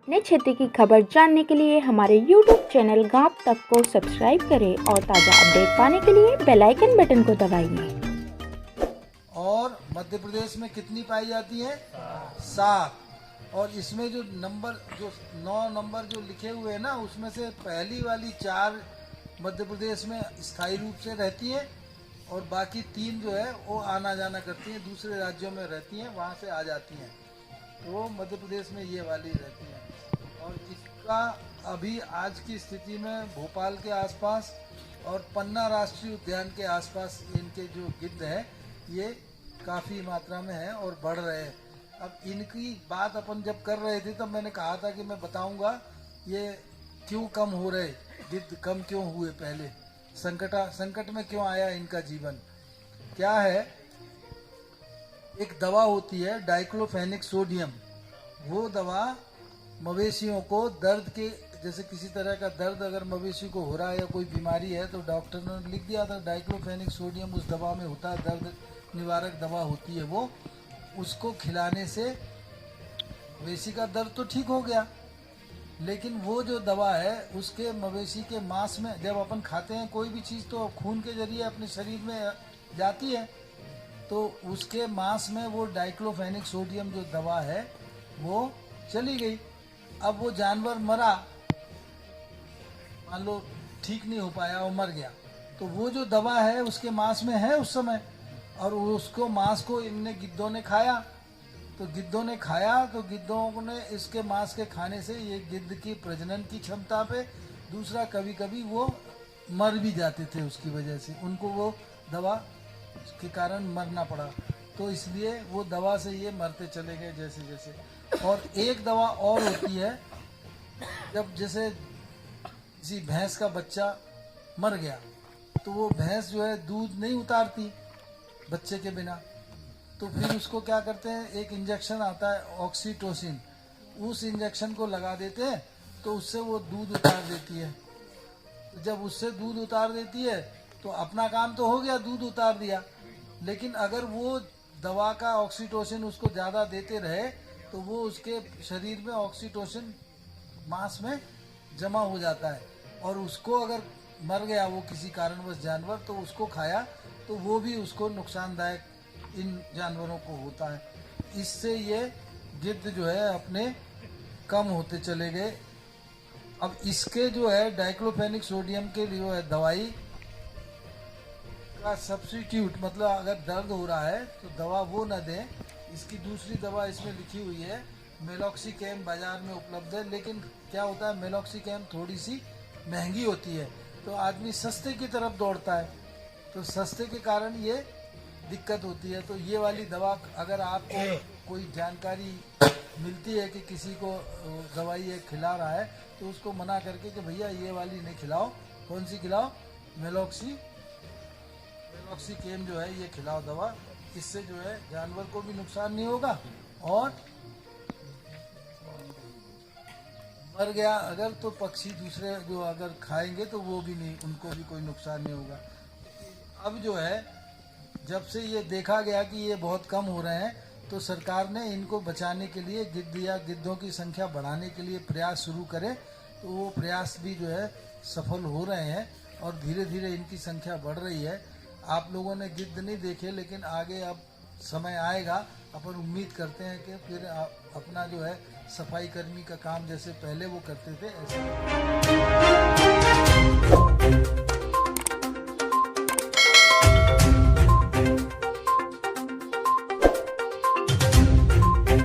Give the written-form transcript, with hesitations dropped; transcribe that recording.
अपने क्षेत्र की खबर जानने के लिए हमारे YouTube चैनल गांव तक को सब्सक्राइब करें और ताज़ा अपडेट पाने के लिए बेल आइकन बटन को दबाइए। और मध्य प्रदेश में कितनी पाई जाती है? 7। और इसमें जो नंबर, जो 9 नंबर जो लिखे हुए हैं ना, उसमें से पहली वाली 4 मध्य प्रदेश में स्थायी रूप से रहती है और बाकी 3 जो है वो आना जाना करती हैं, दूसरे राज्यों में रहती हैं, वहाँ से आ जाती हैं। तो मध्य प्रदेश में ये वाली रहती हैं। और इसका अभी आज की स्थिति में भोपाल के आसपास और पन्ना राष्ट्रीय उद्यान के आसपास इनके जो गिद्ध है ये काफ़ी मात्रा में है और बढ़ रहे हैं। अब इनकी बात अपन जब कर रहे थे तब मैंने कहा था कि मैं बताऊंगा ये क्यों कम हो रहे, गिद्ध कम क्यों हुए, पहले संकट में क्यों आया इनका जीवन। क्या है, एक दवा होती है डाइक्लोफेनिक सोडियम। वो दवा मवेशियों को दर्द के, जैसे किसी तरह का दर्द अगर मवेशी को हो रहा है या कोई बीमारी है तो डॉक्टर ने लिख दिया था डाइक्लोफेनिक सोडियम उस दवा में होता है, दर्द निवारक दवा होती है वो। उसको खिलाने से मवेशी का दर्द तो ठीक हो गया, लेकिन वो जो दवा है उसके मवेशी के मांस में, जब अपन खाते हैं कोई भी चीज़ तो खून के जरिए अपने शरीर में जाती है, तो उसके मांस में वो डाइक्लोफेनिक सोडियम जो दवा है वो चली गई। अब वो जानवर मरा, मान लो ठीक नहीं हो पाया और मर गया, तो वो जो दवा है उसके मांस में है उस समय, और उसको मांस को इनने गिद्धों ने खाया। तो गिद्धों ने खाया तो गिद्धों ने इसके मांस के खाने से ये गिद्ध की प्रजनन की क्षमता पे, दूसरा कभी कभी वो मर भी जाते थे उसकी वजह से, उनको वो दवा के कारण मरना पड़ा। तो इसलिए वो दवा से ये मरते चले गए जैसे जैसे। और एक दवा और होती है, जब जैसे किसी भैंस का बच्चा मर गया तो वो भैंस जो है दूध नहीं उतारती बच्चे के बिना, तो फिर उसको क्या करते हैं, एक इंजेक्शन आता है ऑक्सीटोसिन, उस इंजेक्शन को लगा देते हैं तो उससे वो दूध उतार देती है। तो जब उससे दूध उतार देती है तो अपना काम तो हो गया, दूध उतार दिया, लेकिन अगर वो दवा का ऑक्सीटोसिन उसको ज़्यादा देते रहे तो वो उसके शरीर में ऑक्सीटोसिन मांस में जमा हो जाता है, और उसको अगर मर गया वो किसी कारणवश जानवर तो उसको खाया तो वो भी उसको नुकसानदायक इन जानवरों को होता है। इससे ये गिद्ध जो है अपने कम होते चले गए। अब इसके जो है डाइक्लोफेनिक सोडियम के जो है दवाई का सब्स्टिट्यूट, मतलब अगर दर्द हो रहा है तो दवा वो न दें, इसकी दूसरी दवा इसमें लिखी हुई है मेलॉक्सिकैम, बाजार में उपलब्ध है। लेकिन क्या होता है, मेलॉक्सिकैम थोड़ी सी महंगी होती है तो आदमी सस्ते की तरफ दौड़ता है, तो सस्ते के कारण ये दिक्कत होती है। तो ये वाली दवा अगर आपको कोई जानकारी मिलती है कि किसी को दवाई ये खिला रहा है तो उसको मना करके कि भैया ये वाली नहीं खिलाओ, कौन सी खिलाओ, मेलॉक्सिकैम जो है ये खिलाओ दवा। इससे जो है जानवर को भी नुकसान नहीं होगा और मर गया अगर तो पक्षी दूसरे जो अगर खाएंगे तो वो भी नहीं, उनको भी कोई नुकसान नहीं होगा। अब जो है जब से ये देखा गया कि ये बहुत कम हो रहे हैं तो सरकार ने इनको बचाने के लिए गिद्ध या गिद्धों की संख्या बढ़ाने के लिए प्रयास शुरू करे, तो वो प्रयास भी जो है सफल हो रहे हैं और धीरे धीरे इनकी संख्या बढ़ रही है। आप लोगों ने गिद्ध नहीं देखे, लेकिन आगे अब समय आएगा, अपन उम्मीद करते हैं कि फिर अपना जो है सफाई कर्मी का काम जैसे पहले वो करते थे ऐसे